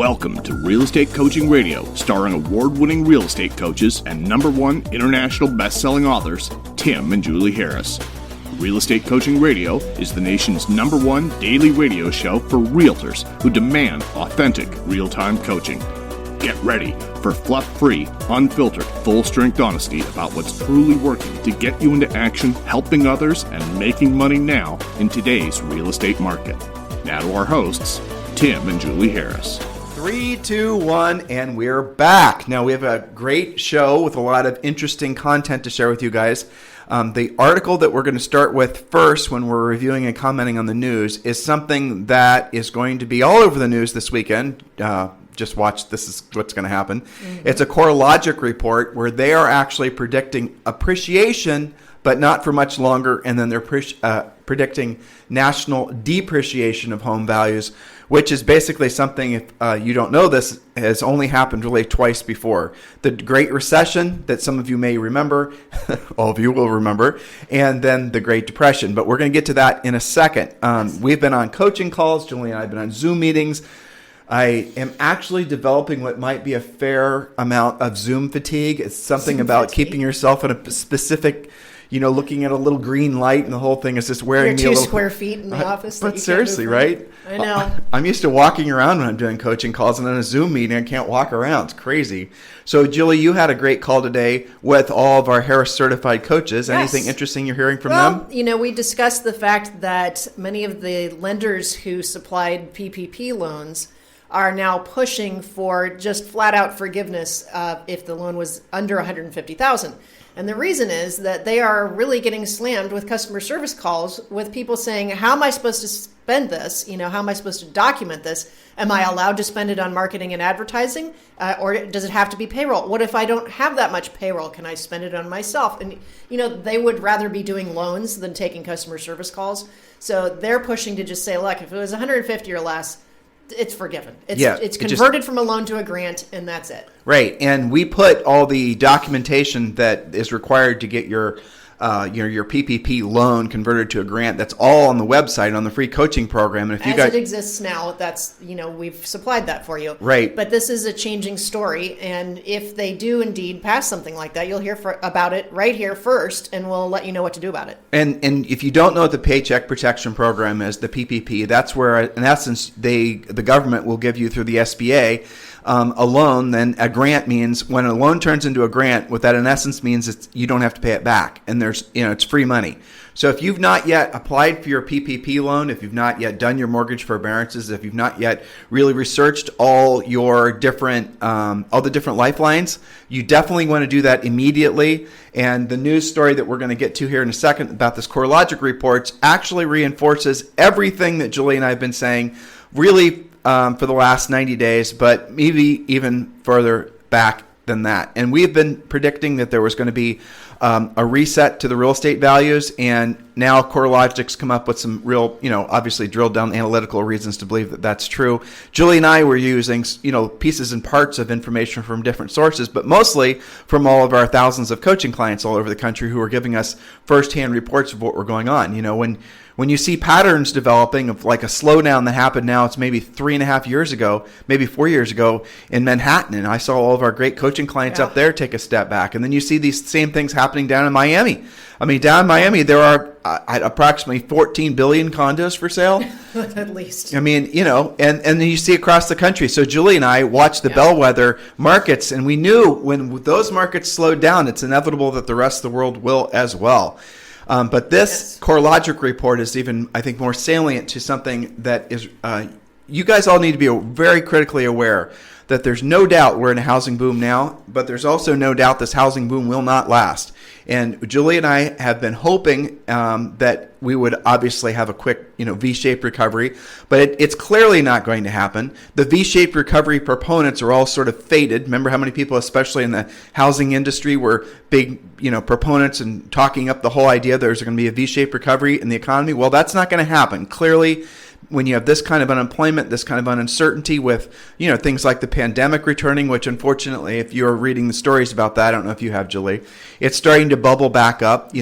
Welcome to Real Estate Coaching Radio, starring award-winning real estate coaches and #1 international best-selling authors, Tim and Julie Harris. Real Estate Coaching Radio is the nation's #1 daily radio show for realtors who demand authentic, real-time coaching. Get ready for fluff-free, unfiltered, full-strength honesty about what's truly working to get you into action, helping others, and making money now in today's real estate market. Now to our hosts, Tim and Julie Harris. 3, 2, 1, and we're back. Now, we have a great show with a lot of interesting content to share with you guys. The article that we're going to start with first when we're reviewing and commenting on the news is something that is going to be all over the news this weekend. Just watch, this is what's going to happen. Mm-hmm. It's a Corelogic report where they are actually predicting appreciation, but not for much longer, and then they're predicting national depreciation of home values, which is basically something, if you don't know this, has only happened really twice before. The Great Recession, that some of you may remember, all of you will remember, and then the Great Depression. But we're going to get to that in a second. We've been on coaching calls. Julie and I have been on Zoom meetings. I am actually developing what might be a fair amount of Zoom fatigue. It's something about keeping yourself in a specific, looking at a little green light, and the whole thing is just wearing me a little... 2 square feet in the office. But seriously, right? I know. I'm used to walking around when I'm doing coaching calls, and in a Zoom meeting, I can't walk around. It's crazy. So, Julie, you had a great call today with all of our Harris certified coaches. Yes. Anything interesting you're hearing from them? Well, we discussed the fact that many of the lenders who supplied PPP loans are now pushing for just flat out forgiveness if the loan was under $150,000. And the reason is that they are really getting slammed with customer service calls with people saying, how am I supposed to spend this? How am I supposed to document this? Am I allowed to spend it on marketing and advertising? Or does it have to be payroll? What if I don't have that much payroll? Can I spend it on myself? And, they would rather be doing loans than taking customer service calls. So they're pushing to just say, look, if it was 150 or less, it's forgiven. It's converted from a loan to a grant, and that's it. Right, and we put all the documentation that is required to get your PPP loan converted to a grant. That's all on the website on the free coaching program. And if you guys, it exists now, that's we've supplied that for you. Right. But this is a changing story, and if they do indeed pass something like that, you'll hear about it right here first, and we'll let you know what to do about it. And if you don't know what the Paycheck Protection Program is, the PPP, that's where in essence the government will give you through the SBA a loan. Then a grant means when a loan turns into a grant, what that in essence means is you don't have to pay it back, and there's it's free money. So if you've not yet applied for your PPP loan, if you've not yet done your mortgage forbearances, if you've not yet really researched all your different all the different lifelines, you definitely want to do that immediately. And the news story that we're going to get to here in a second about this Corelogic reports actually reinforces everything that Julie and I have been saying really for the last 90 days, but maybe even further back than that. And we've been predicting that there was going to be a reset to the real estate values, and now Corelogic's come up with some real, obviously drilled down analytical reasons to believe that that's true. Julie and I were using, pieces and parts of information from different sources, but mostly from all of our thousands of coaching clients all over the country who are giving us firsthand reports of what were going on. When you see patterns developing of like a slowdown that happened now, it's maybe 3.5 years ago, maybe 4 years ago in Manhattan. And I saw all of our great coaching clients up there take a step back. And then you see these same things happening down in Miami. Down in Miami, there are approximately 14 billion condos for sale. At least. And then you see across the country. So Julie and I watched the bellwether markets, and we knew when those markets slowed down, it's inevitable that the rest of the world will as well. But this Corelogic report is even, I think, more salient to something that is, you guys all need to be very critically aware that there's no doubt we're in a housing boom now, but there's also no doubt this housing boom will not last. And Julie and I have been hoping that we would obviously have a quick, V-shaped recovery, but it's clearly not going to happen. The V-shaped recovery proponents are all sort of faded. Remember how many people, especially in the housing industry, were big, proponents and talking up the whole idea there's going to be a V-shaped recovery in the economy? Well, that's not going to happen. Clearly, when you have this kind of unemployment, this kind of uncertainty with, things like the pandemic returning, which unfortunately, if you're reading the stories about that, I don't know if you have, Julie, it's starting to bubble back up.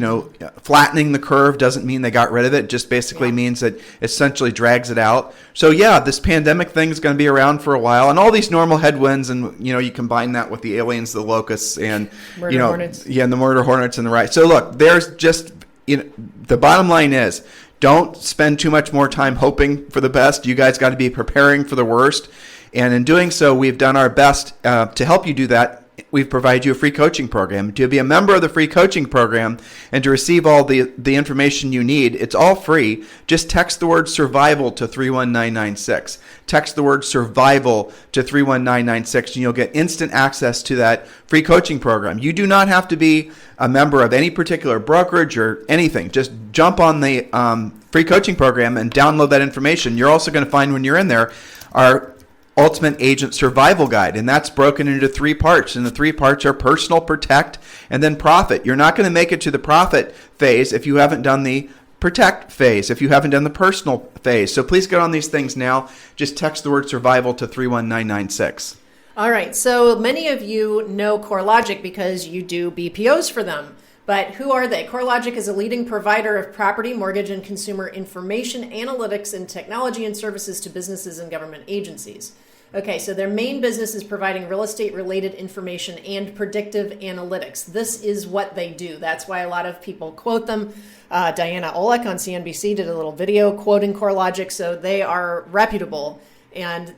Flattening the curve doesn't mean they got rid of it. It just basically means that essentially drags it out. So yeah, this pandemic thing is going to be around for a while, and all these normal headwinds, and you combine that with the aliens, the locusts, and hornets. And the murder hornets and the right. So look, there's just the bottom line is, don't spend too much more time hoping for the best. You guys got to be preparing for the worst. And in doing so, we've done our best to help you do that. We've provided you a free coaching program. To be a member of the free coaching program and to receive all the information you need, it's all free. Just text the word survival to 31996. Text the word survival to 31996, and you'll get instant access to that free coaching program. You do not have to be a member of any particular brokerage or anything. Just jump on the free coaching program and download that information. You're also going to find when you're in there our Ultimate Agent Survival Guide, and that's broken into 3 parts, and the 3 parts are personal, protect, and then profit. You're not going to make it to the profit phase if you haven't done the protect phase, if you haven't done the personal phase. So please get on these things now. Just text the word survival to 31996. All right, so many of you know Corelogic because you do BPOs for them. But who are they? Corelogic is a leading provider of property, mortgage, and consumer information, analytics, and technology and services to businesses and government agencies. Okay, so their main business is providing real estate-related information and predictive analytics. This is what they do. That's why a lot of people quote them. Diana Olek on CNBC did a little video quoting Corelogic, so they are reputable. And,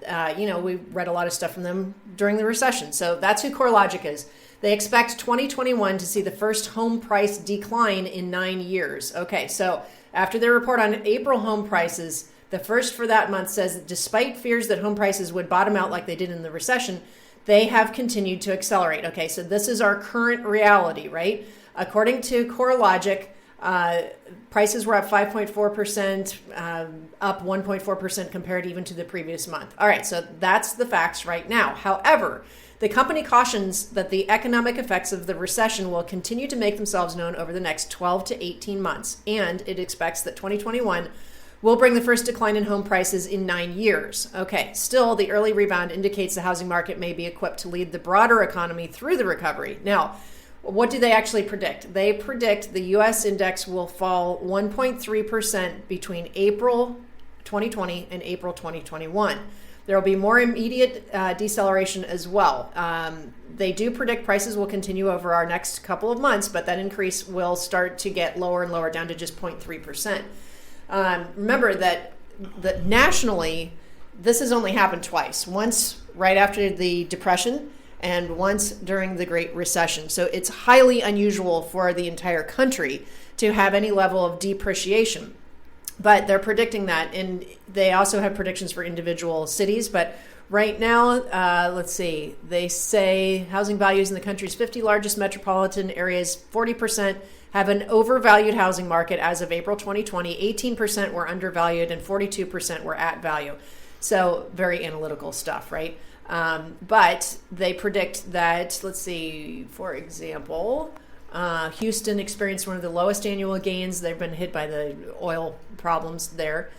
we read a lot of stuff from them during the recession. So that's who Corelogic is. They expect 2021 to see the first home price decline in 9 years. Okay, so after their report on April home prices, the first for that month says that despite fears that home prices would bottom out like they did in the recession, they have continued to accelerate. Okay, so this is our current reality, right? According to Corelogic, prices were up 5.4%, up 1.4% compared even to the previous month. All right, so that's the facts right now. However, the company cautions that the economic effects of the recession will continue to make themselves known over the next 12 to 18 months, and it expects that 2021 will bring the first decline in home prices in 9 years. Okay, still, the early rebound indicates the housing market may be equipped to lead the broader economy through the recovery. Now, what do they actually predict? They predict the U.S. index will fall 1.3% between April 2020 and April 2021. There will be more immediate deceleration as well. They do predict prices will continue over our next couple of months, but that increase will start to get lower and lower, down to just 0.3%. Remember that nationally, this has only happened twice. Once right after the Depression and once during the Great Recession. So it's highly unusual for the entire country to have any level of depreciation. But they're predicting that, and they also have predictions for individual cities. But right now, let's see, they say housing values in the country's 50 largest metropolitan areas, 40% have an overvalued housing market as of April 2020, 18% were undervalued, and 42% were at value. So very analytical stuff, right? But they predict that, let's see, for example, Houston experienced one of the lowest annual gains. They've been hit by the oil problems there.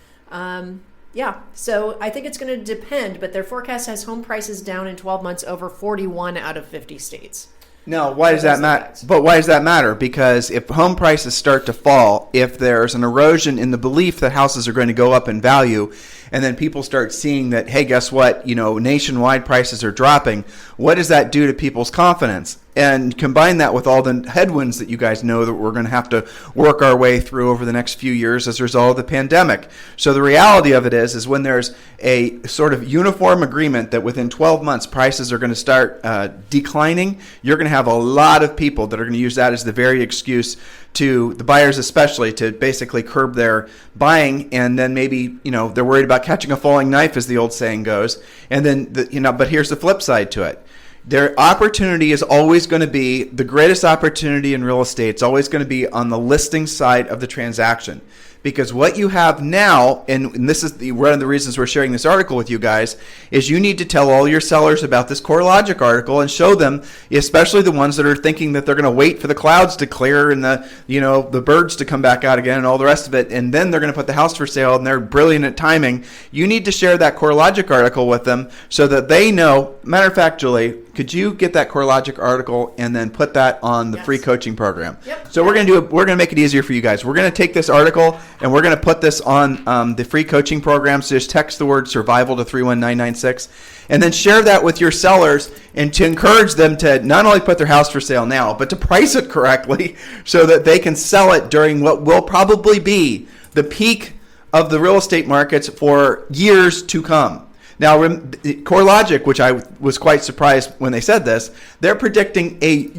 So I think it's going to depend, but their forecast has home prices down in 12 months over 41 out of 50 states. Now, why does that matter? But why does that matter? Because if home prices start to fall, if there's an erosion in the belief that houses are going to go up in value, and then people start seeing that, hey, guess what? Nationwide prices are dropping. What does that do to people's confidence? And combine that with all the headwinds that you guys know that we're going to have to work our way through over the next few years as a result of the pandemic. So the reality of it is when there's a sort of uniform agreement that within 12 months prices are going to start declining, you're going to have a lot of people that are going to use that as the very excuse to the buyers especially to basically curb their buying, and then maybe they're worried about catching a falling knife, as the old saying goes. And then but here's the flip side to it. Their opportunity is always going to be, the greatest opportunity in real estate is always going to be on the listing side of the transaction. Because what you have now, and this is one of the reasons we're sharing this article with you guys, is you need to tell all your sellers about this Corelogic article and show them, especially the ones that are thinking that they're going to wait for the clouds to clear and the birds to come back out again and all the rest of it, and then they're going to put the house for sale, and they're brilliant at timing. You need to share that Corelogic article with them so that they know. Matter of fact, Julie, could you get that Corelogic article and then put that on the free coaching program? Yep. So we're going to make it easier for you guys. We're going to take this article and we're going to put this on the free coaching program. So just text the word survival to 31996 and then share that with your sellers and to encourage them to not only put their house for sale now, but to price it correctly so that they can sell it during what will probably be the peak of the real estate markets for years to come. Now, Corelogic, which I was quite surprised when they said this, they're predicting a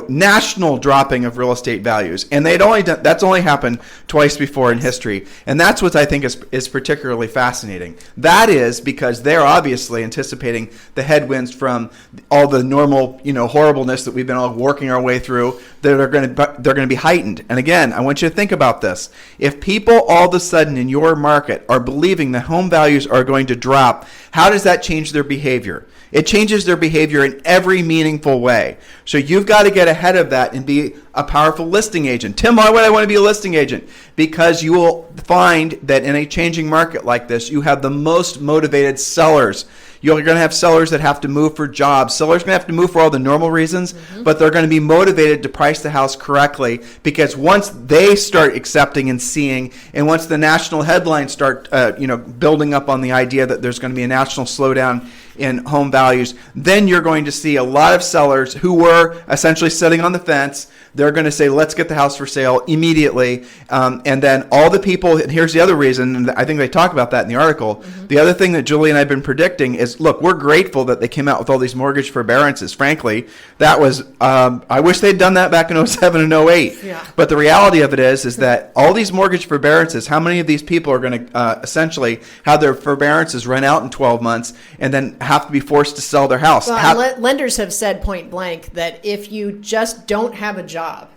national dropping of real estate values, and that's only happened twice before in history, and that's what I think is particularly fascinating. That is because they're obviously anticipating the headwinds from all the normal horribleness that we've been all working our way through. They're going to be heightened. And again, I want you to think about this. If people all of a sudden in your market are believing that home values are going to drop, how does that change their behavior? It changes their behavior in every meaningful way. So you've got to get ahead of that and be a powerful listing agent. Tim, why would I want to be a listing agent? Because you will find that in a changing market like this, you have the most motivated sellers. You're going to have sellers that have to move for jobs. Sellers are going to have to move for all the normal reasons, but they're going to be motivated to price the house correctly, because once they start accepting and seeing, and once the national headlines start building up on the idea that there's going to be a national slowdown in home values, then you're going to see a lot of sellers who were essentially sitting on the fence. They're going to say, let's get the house for sale immediately. And then all the people, and here's the other reason, and I think they talk about that in the article. The other thing that Julie and I have been predicting is, look, we're grateful that they came out with all these mortgage forbearances. Frankly, that was, I wish they'd done that back in 07 and 08. Yeah. But the reality of it is that all these mortgage forbearances, how many of these people are going to essentially have their forbearances run out in 12 months and then have to be forced to sell their house? Well, lenders have said point blank that if you just don't have a job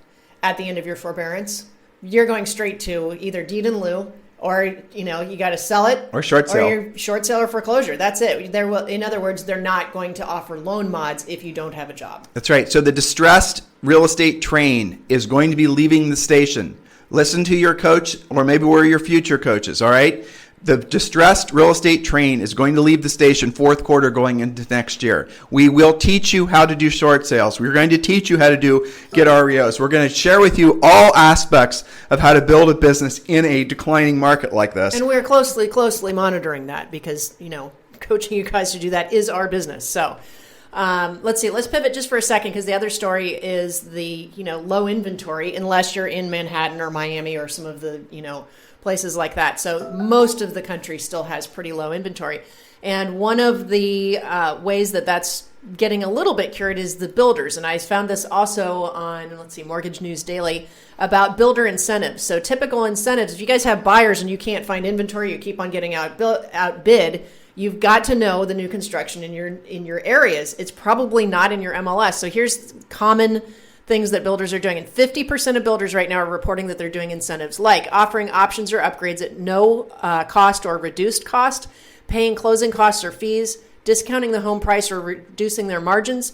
at the end of your forbearance, you're going straight to either deed in lieu, or you got to sell it, or short sale, or your short sale or foreclosure. That's it. In other words, they're not going to offer loan mods if you don't have a job. That's right. So the distressed real estate train is going to be leaving the station. Listen to your coach, or maybe we're your future coaches. All right. The distressed real estate train is going to leave the station fourth quarter going into next year. We will teach you how to do short sales. We're going to teach you how to get REOs. We're going to share with you all aspects of how to build a business in a declining market like this. And we're closely monitoring that, because, coaching you guys to do that is our business. So let's see. Let's pivot just for a second, because the other story is the, low inventory, unless you're in Manhattan or Miami or some of the, places like that. So most of the country still has pretty low inventory. And one of the ways that that's getting a little bit cured is the builders. And I found this also on, Mortgage News Daily, about builder incentives. So typical incentives, if you guys have buyers and you can't find inventory, you keep on getting outbid, you've got to know the new construction in your areas. It's probably not in your MLS. So here's common things that builders are doing. And 50% of builders right now are reporting that they're doing incentives like offering options or upgrades at no cost or reduced cost, paying closing costs or fees, discounting the home price or reducing their margins,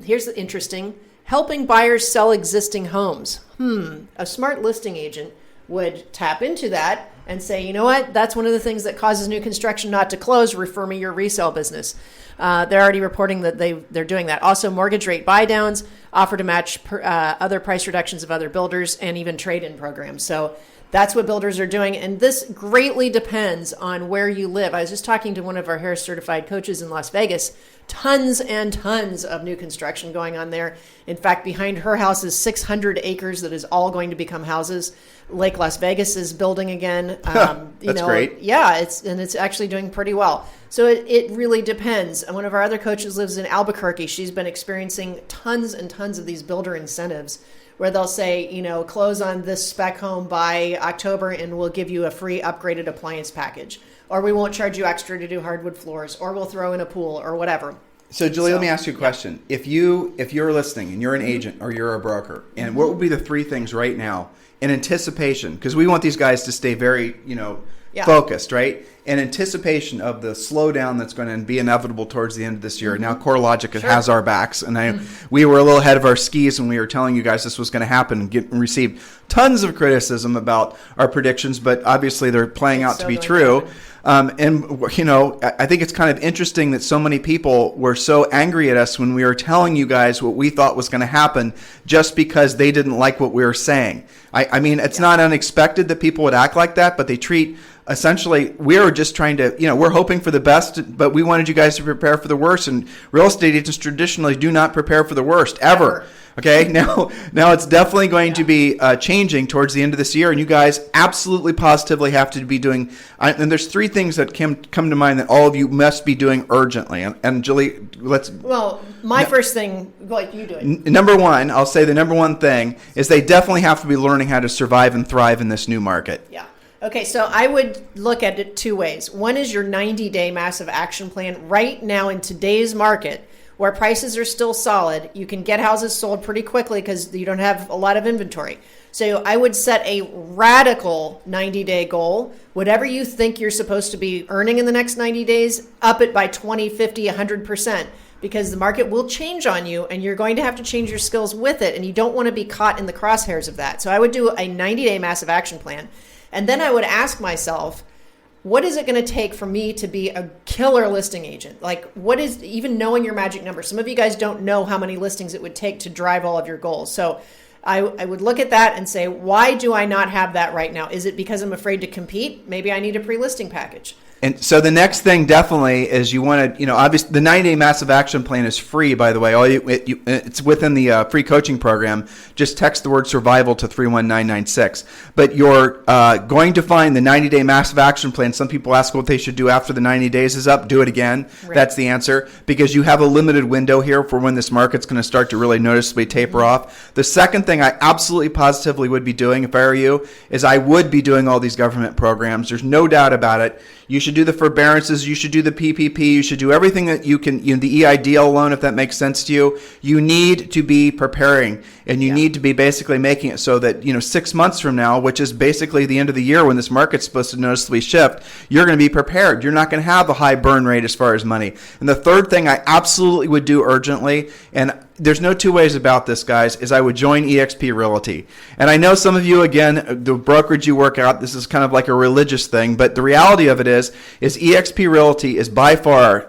here's the interesting, helping buyers sell existing homes. A smart listing agent would tap into that and say, you know what, that's one of the things that causes new construction not to close. Refer me your resale business. They're already reporting that they're doing that. Also, mortgage rate buy downs, offer to match other price reductions of other builders, and even trade-in programs. So that's what builders are doing. And this greatly depends on where you live. I was just talking to one of our Harris certified coaches in Las Vegas. Tons and tons of new construction going on there. In fact, behind her house is 600 acres that is all going to become houses. Lake Las Vegas is building again. That's great. Yeah, it's actually doing pretty well. So it really depends. One of our other coaches lives in Albuquerque. She's been experiencing tons and tons of these builder incentives where they'll say, close on this spec home by October and we'll give you a free upgraded appliance package. Or we won't charge you extra to do hardwood floors, or we'll throw in a pool or whatever. So, Julie, let me ask you a question. If you're listening and you're an agent or you're a broker, and what would be the three things right now in anticipation? Because we want these guys to stay very, focused, right? In anticipation of the slowdown that's going to be inevitable towards the end of this year. Now, Corelogic has our backs, and we were a little ahead of our skis when we were telling you guys this was going to happen and received tons of criticism about our predictions, but obviously they're playing out to be true. I think it's kind of interesting that so many people were so angry at us when we were telling you guys what we thought was going to happen just because they didn't like what we were saying. I mean, it's not unexpected that people would act like that, but they treat essentially, we were just trying to, we're hoping for the best, but we wanted you guys to prepare for the worst. And real estate agents traditionally do not prepare for the worst, ever. Okay, now it's definitely going to be changing towards the end of this year, and you guys absolutely positively have to be doing. And there's three things that come to mind that all of you must be doing urgently. And Julie, let's. Well, first thing, like you do it. Number one, I'll say the number one thing is they definitely have to be learning how to survive and thrive in this new market. Yeah. Okay, so I would look at it two ways. One is your 90-day massive action plan. Right now in today's market, where prices are still solid, you can get houses sold pretty quickly because you don't have a lot of inventory. So I would set a radical 90-day goal. Whatever you think you're supposed to be earning in the next 90 days, up it by 20, 50, 100%. Because the market will change on you and you're going to have to change your skills with it. And you don't want to be caught in the crosshairs of that. So I would do a 90-day massive action plan. And then I would ask myself, what is it going to take for me to be a killer listing agent? Like, what is even knowing your magic number? Some of you guys don't know how many listings it would take to drive all of your goals. So I would look at that and say, why do I not have that right now? Is it because I'm afraid to compete? Maybe I need a pre-listing package. And so the next thing definitely is you want to, obviously the 90-day massive action plan is free, by the way. It's within the free coaching program. Just text the word survival to 31996. But you're going to find the 90-day massive action plan. Some people ask what they should do after the 90 days is up. Do it again. Right. That's the answer. Because you have a limited window here for when this market's going to start to really noticeably taper off. The second thing I absolutely positively would be doing if I were you is I would be doing all these government programs. There's no doubt about it. You should do the forbearances. You should do the PPP. You should do everything that you can, the EIDL loan, if that makes sense to you. You need to be preparing, and you need to be basically making it so that, 6 months from now, which is basically the end of the year when this market's supposed to noticeably shift, you're going to be prepared. You're not going to have a high burn rate as far as money. And the third thing I absolutely would do urgently, and there's no two ways about this, guys, is I would join eXp Realty. And I know some of you, again, the brokerage you work out, this is kind of like a religious thing, but the reality of it is eXp Realty is by far,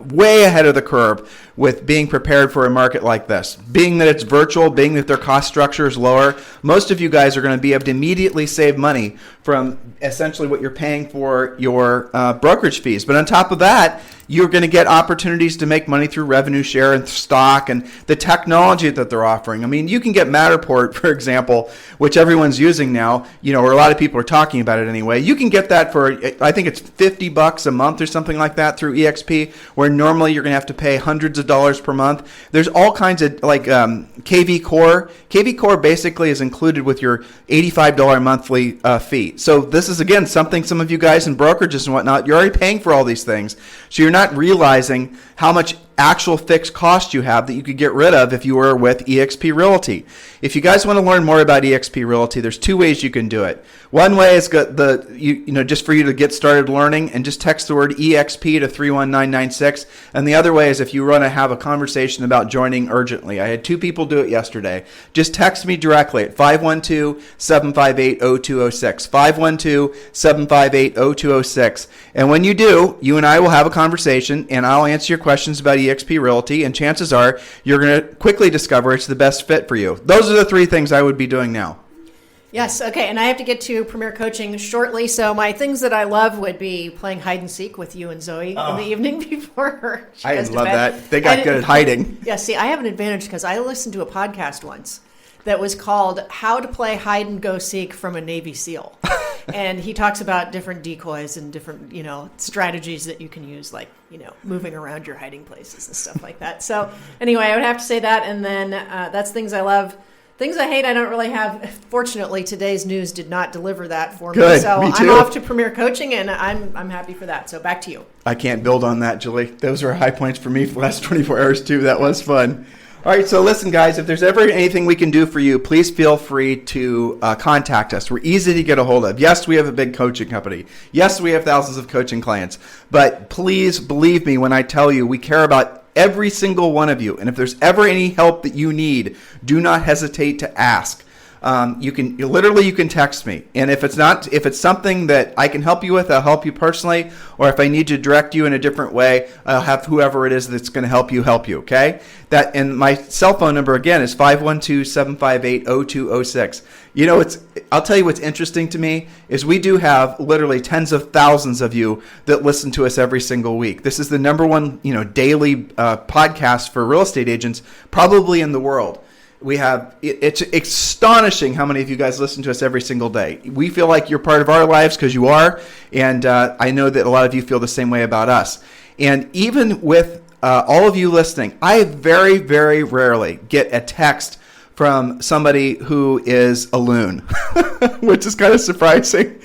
way ahead of the curve with being prepared for a market like this. Being that it's virtual, being that their cost structure is lower, most of you guys are going to be able to immediately save money from essentially what you're paying for your brokerage fees. But on top of that, you're going to get opportunities to make money through revenue share and stock and the technology that they're offering. I mean, you can get Matterport, for example, which everyone's using now, or a lot of people are talking about it anyway. You can get that for, I think it's $50 a month or something like that through eXp, where normally you're going to have to pay hundreds of dollars per month. There's all kinds of, like KV Core. KV Core basically is included with your $85 monthly fee. So this is, again, something some of you guys in brokerages and whatnot, you're already paying for all these things. So you're not realizing how much actual fixed cost you have that you could get rid of if you were with eXp Realty. If you guys want to learn more about eXp Realty, there's two ways you can do it. One way is just for you to get started learning and just text the word EXP to 31996. And the other way is if you want to have a conversation about joining urgently. I had two people do it yesterday. Just text me directly at 512-758-0206. 512-758-0206. And when you do, you and I will have a conversation and I'll answer your questions about eXp Realty, and chances are you're going to quickly discover it's the best fit for you. Those are the three things I would be doing now. Yes, okay, and I have to get to Premier Coaching shortly, so my things that I love would be playing hide and seek with you and Zoe in the evening before she I goes to love bed. that. They got good at hiding. Yeah, see, I have an advantage because I listened to a podcast once that was called How to Play Hide and Go Seek from a Navy SEAL. And he talks about different decoys and different, strategies that you can use, like, moving around your hiding places and stuff like that. So anyway, I would have to say that. And then that's things I love. Things I hate, I don't really have. Fortunately, today's news did not deliver that for me. Good, So me I'm too. off to Premier Coaching, and I'm happy for that. So back to you. I can't build on that, Julie. Those are high points for me for the last 24 hours, too. That was fun. All right, so listen, guys, if there's ever anything we can do for you, please feel free to contact us. We're easy to get a hold of. Yes, we have a big coaching company. Yes, we have thousands of coaching clients. But please believe me when I tell you we care about every single one of you. And if there's ever any help that you need, do not hesitate to ask. You can text me, and if it's something that I can help you with, I'll help you personally, or if I need to direct you in a different way, I'll have whoever it is that's going to help you. Okay? And my cell phone number again is 512-758-0206. I'll tell you what's interesting to me is we do have literally tens of thousands of you that listen to us every single week. This is the number one, daily podcast for real estate agents probably in the world. It's astonishing how many of you guys listen to us every single day. We feel like you're part of our lives because you are, and I know that a lot of you feel the same way about us. And even with all of you listening, I very, very rarely get a text from somebody who is a loon, which is kind of surprising.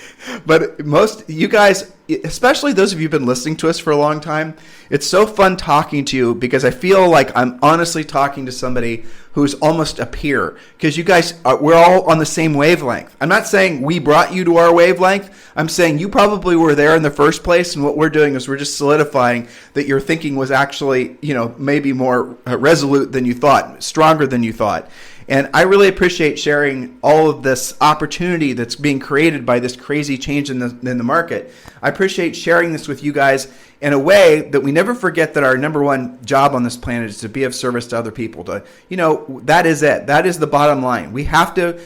But most you guys, especially those of you who've been listening to us for a long time, it's so fun talking to you because I feel like I'm honestly talking to somebody who's almost a peer, because you guys, we're all on the same wavelength. I'm not saying we brought you to our wavelength. I'm saying you probably were there in the first place, and what we're doing is we're just solidifying that your thinking was actually, maybe more resolute than you thought, stronger than you thought. And I really appreciate sharing all of this opportunity that's being created by this crazy change in the market. I appreciate sharing this with you guys in a way that we never forget that our number one job on this planet is to be of service to other people. That is it. That is the bottom line. We have to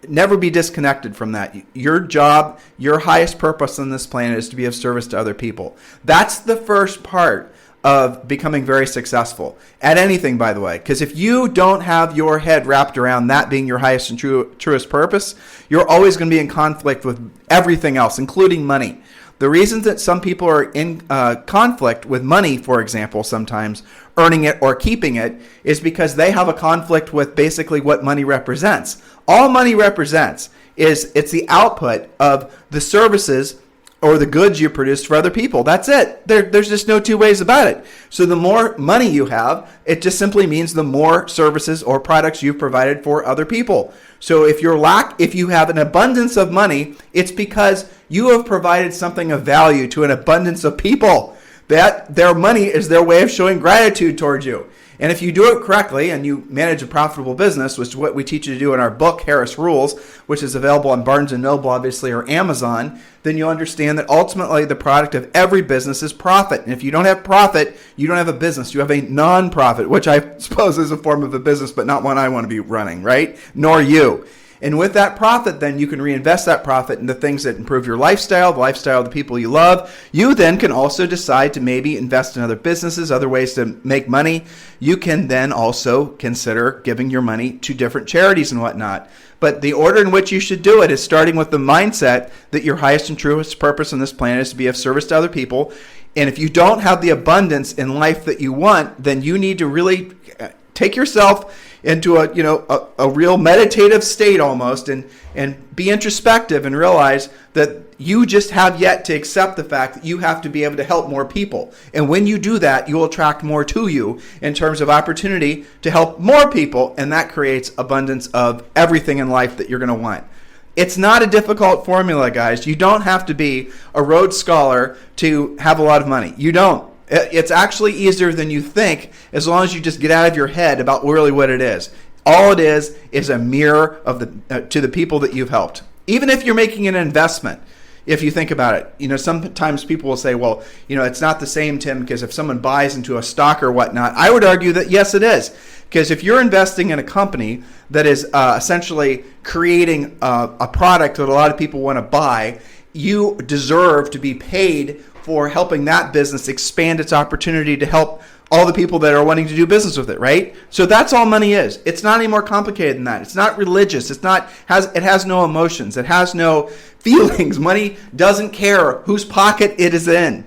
never be disconnected from that. Your job, your highest purpose on this planet is to be of service to other people. That's the first part of becoming very successful at anything, by the way, because if you don't have your head wrapped around that being your highest and truest purpose, you're always going to be in conflict with everything else, including money. The reasons that some people are in conflict with money, for example, sometimes earning it or keeping it, is because they have a conflict with basically what money represents. All money represents is it's the output of the services or the goods you produce for other people. That's it. There's just no two ways about it. So the more money you have, it just simply means the more services or products you've provided for other people. So if you have an abundance of money, it's because you have provided something of value to an abundance of people. That their money is their way of showing gratitude towards you. And if you do it correctly and you manage a profitable business, which is what we teach you to do in our book, Harris Rules, which is available on Barnes & Noble, obviously, or Amazon, then you'll understand that ultimately the product of every business is profit. And if you don't have profit, you don't have a business. You have a non-profit, which I suppose is a form of a business, but not one I want to be running, right? Nor you. And with that profit, then you can reinvest that profit into things that improve your lifestyle, the lifestyle of the people you love. You then can also decide to maybe invest in other businesses, other ways to make money. You can then also consider giving your money to different charities and whatnot. But the order in which you should do it is starting with the mindset that your highest and truest purpose on this planet is to be of service to other people. And if you don't have the abundance in life that you want, then you need to really take yourself into a real meditative state almost, and be introspective and realize that you just have yet to accept the fact that you have to be able to help more people. And when you do that, you'll attract more to you in terms of opportunity to help more people, and that creates abundance of everything in life that you're going to want. It's not a difficult formula, guys. You don't have to be a Rhodes Scholar to have a lot of money. You don't. It's actually easier than you think, as long as you just get out of your head about really what it is. All it is a mirror of to the people that you've helped. Even if you're making an investment, if you think about it, sometimes people will say, well, it's not the same, Tim, because if someone buys into a stock or whatnot, I would argue that yes, it is. Because if you're investing in a company that is essentially creating a product that a lot of people want to buy, you deserve to be paid for helping that business expand its opportunity to help all the people that are wanting to do business with it, right? So that's all money is. It's not any more complicated than that. It's not religious. It has no emotions. It has no feelings. Money doesn't care whose pocket it is in.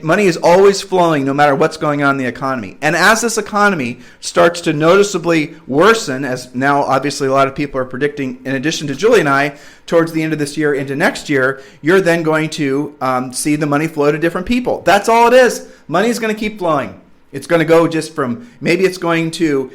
Money is always flowing no matter what's going on in the economy. And as this economy starts to noticeably worsen, as now obviously a lot of people are predicting, in addition to Julie and I, towards the end of this year into next year, you're then going to see the money flow to different people. That's all it is. Money is going to keep flowing. It's going to go just from, maybe it's going to,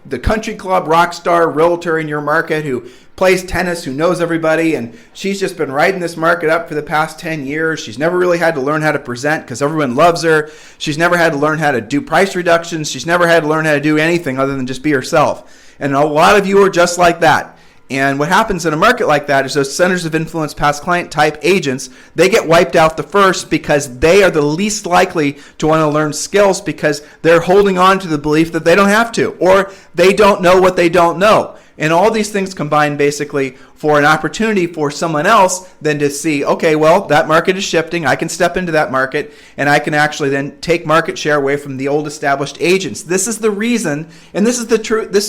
the country club rock star realtor in your market who plays tennis, who knows everybody, and she's just been riding this market up for the past 10 years. She's never really had to learn how to present because everyone loves her. She's never had to learn how to do price reductions. She's never had to learn how to do anything other than just be herself. And a lot of you are just like that. And what happens in a market like that is those centers of influence, past client type agents, they get wiped out the first because they are the least likely to want to learn skills because they're holding on to the belief that they don't have to, or they don't know what they don't know. And all these things combine basically for an opportunity for someone else then to see, okay, well, that market is shifting. I can step into that market and I can actually then take market share away from the old established agents. This is the reason, and this is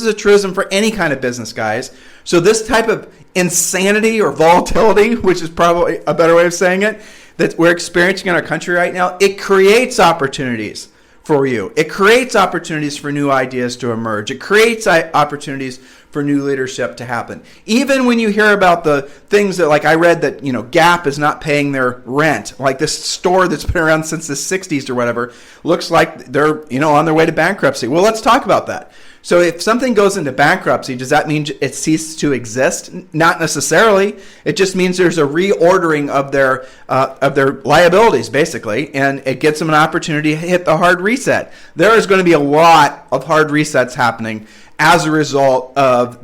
a truism for any kind of business, guys. So this type of insanity or volatility, which is probably a better way of saying it, that we're experiencing in our country right now, it creates opportunities for you. It creates opportunities for new ideas to emerge. It creates opportunities for new leadership to happen. Even when you hear about the things that, like I read that, Gap is not paying their rent, like this store that's been around since the 60s or whatever, looks like they're, on their way to bankruptcy. Well, let's talk about that. So if something goes into bankruptcy, does that mean it ceases to exist? Not necessarily. It just means there's a reordering of their liabilities, basically, and it gets them an opportunity to hit the hard reset. There is going to be a lot of hard resets happening as a result of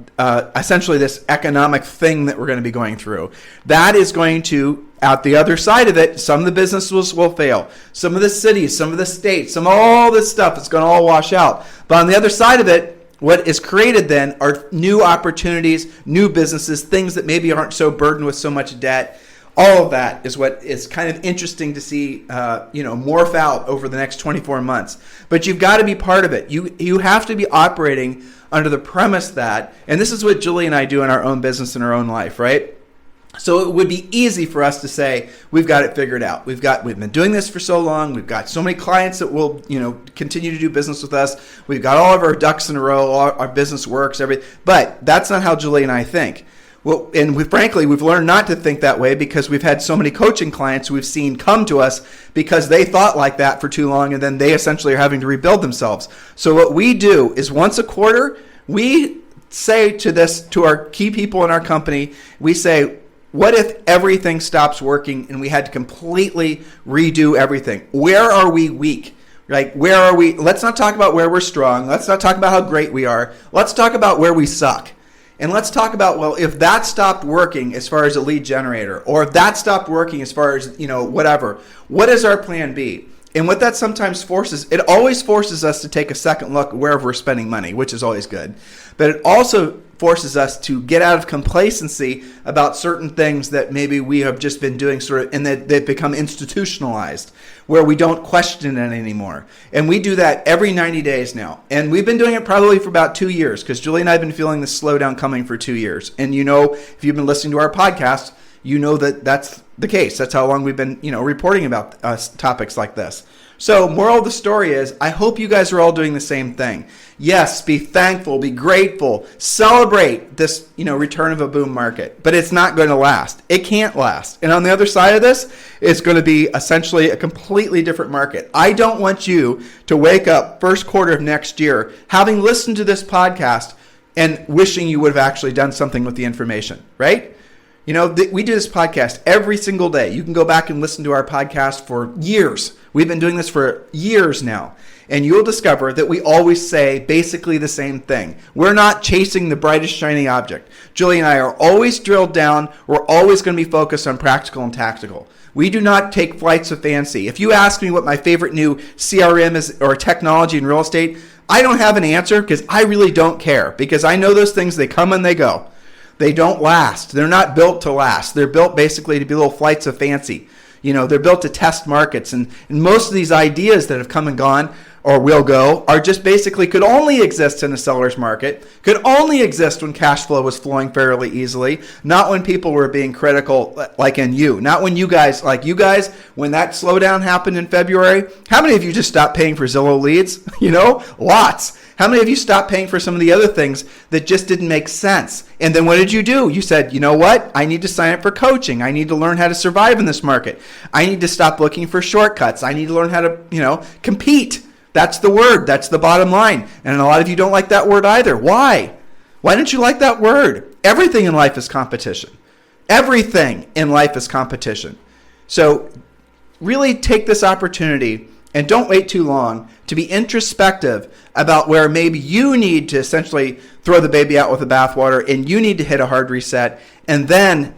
essentially this economic thing that we're going to be going through. That is going to, at the other side of it, some of the businesses will fail. Some of the cities, some of the states, all this stuff is going to all wash out. But on the other side of it, what is created then are new opportunities, new businesses, things that maybe aren't so burdened with so much debt. All of that is what is kind of interesting to see, morph out over the next 24 months. But you've got to be part of it. You have to be operating under the premise that, and this is what Julie and I do in our own business, in our own life, right? So it would be easy for us to say, we've got it figured out. We've been doing this for so long. We've got so many clients that will, continue to do business with us. We've got all of our ducks in a row. Our business works, everything. But that's not how Julie and I think. Well, and frankly, we've learned not to think that way because we've had so many coaching clients we've seen come to us because they thought like that for too long, and then they essentially are having to rebuild themselves. So what we do is once a quarter, we say to our key people in our company, we say, what if everything stops working and we had to completely redo everything? Where are we weak? Like, where are we? Let's not talk about where we're strong. Let's not talk about how great we are. Let's talk about where we suck. And let's talk about, well, if that stopped working as far as a lead generator, or if that stopped working as far as, whatever, what is our plan B? And what that sometimes forces, it always forces us to take a second look wherever we're spending money, which is always good. But it also forces us to get out of complacency about certain things that maybe we have just been doing and that they've become institutionalized, where we don't question it anymore. And we do that every 90 days now. And we've been doing it probably for about 2 years, because Julie and I have been feeling this slowdown coming for 2 years. And if you've been listening to our podcast, you know that that's the case. That's how long we've been, reporting about topics like this. So moral of the story is, I hope you guys are all doing the same thing. Yes, be thankful, be grateful, celebrate this, return of a boom market. But it's not going to last. It can't last. And on the other side of this, it's going to be essentially a completely different market. I don't want you to wake up first quarter of next year having listened to this podcast and wishing you would have actually done something with the information, right? We do this podcast every single day. You can go back and listen to our podcast for years. We've been doing this for years now. And you'll discover that we always say basically the same thing. We're not chasing the brightest shiny object. Julie and I are always drilled down. We're always going to be focused on practical and tactical. We do not take flights of fancy. If you ask me what my favorite new CRM is or technology in real estate, I don't have an answer because I really don't care. Because I know those things, they come and they go. They don't last. They're not built to last. They're built basically to be little flights of fancy. They're built to test markets. And most of these ideas that have come and gone or will go are just basically could only exist in a seller's market, could only exist when cash flow was flowing fairly easily, not when people were being critical like in you. Not when you guys, when that slowdown happened in February, how many of you just stopped paying for Zillow leads? Lots. How many of you stopped paying for some of the other things that just didn't make sense? And then what did you do? You said, you know what? I need to sign up for coaching. I need to learn how to survive in this market. I need to stop looking for shortcuts. I need to learn how to, compete. That's the word. That's the bottom line. And a lot of you don't like that word either. Why? Why don't you like that word? Everything in life is competition. Everything in life is competition. So really take this opportunity and don't wait too long to be introspective about where maybe you need to essentially throw the baby out with the bathwater and you need to hit a hard reset. And then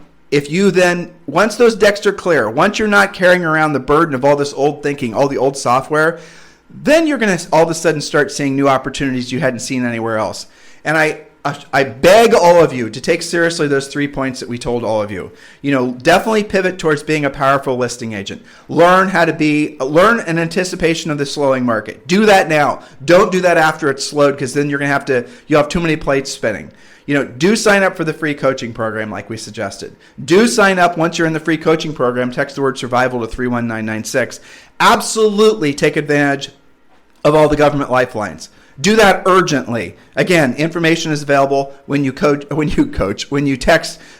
once those decks are clear, once you're not carrying around the burden of all this old thinking, all the old software, then you're going to all of a sudden start seeing new opportunities you hadn't seen anywhere else. And I beg all of you to take seriously those 3 points that we told all of you. Definitely pivot towards being a powerful listing agent. Learn in anticipation of the slowing market. Do that now. Don't do that after it's slowed, because then you'll have too many plates spinning. Do sign up for the free coaching program like we suggested. Do sign up once you're in the free coaching program. Text the word survival to 31996. Absolutely take advantage of all the government lifelines. Do that urgently. Again, information is available when you text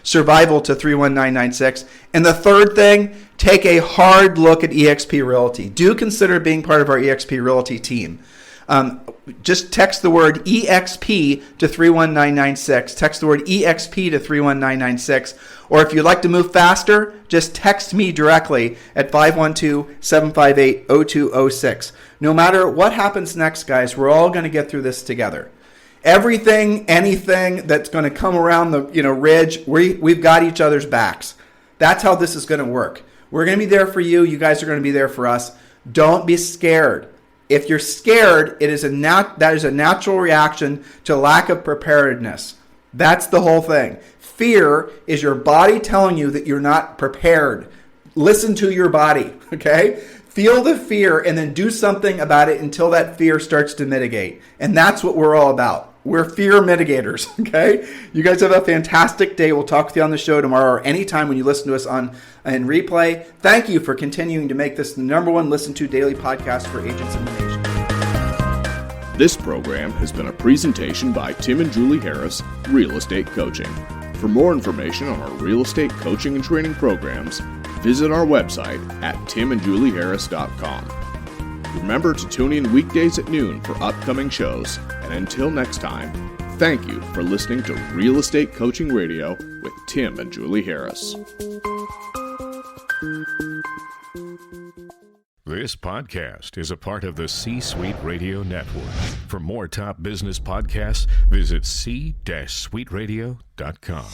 survival to 31996. And the third thing, take a hard look at eXp Realty. Do consider being part of our eXp Realty team. Just text the word EXP to 31996. Text the word EXP to 31996. Or if you'd like to move faster, just text me directly at 512-758-0206. No matter what happens next, guys, we're all going to get through this together. Anything that's going to come around the ridge, we've got each other's backs. That's how this is going to work. We're going to be there for you. You guys are going to be there for us. Don't be scared. If you're scared, that is a natural reaction to lack of preparedness. That's the whole thing. Fear is your body telling you that you're not prepared. Listen to your body, okay? Feel the fear and then do something about it until that fear starts to mitigate. And that's what we're all about. We're fear mitigators, okay? You guys have a fantastic day. We'll talk with you on the show tomorrow or anytime when you listen to us in replay. Thank you for continuing to make this the #1 listened to daily podcast for agents in the nation. This program has been a presentation by Tim and Julie Harris, Real Estate Coaching. For more information on our real estate coaching and training programs, visit our website at timandjulieharris.com. Remember to tune in weekdays at noon for upcoming shows. And until next time, thank you for listening to Real Estate Coaching Radio with Tim and Julie Harris. This podcast is a part of the C-Suite Radio Network. For more top business podcasts, visit c-suiteradio.com.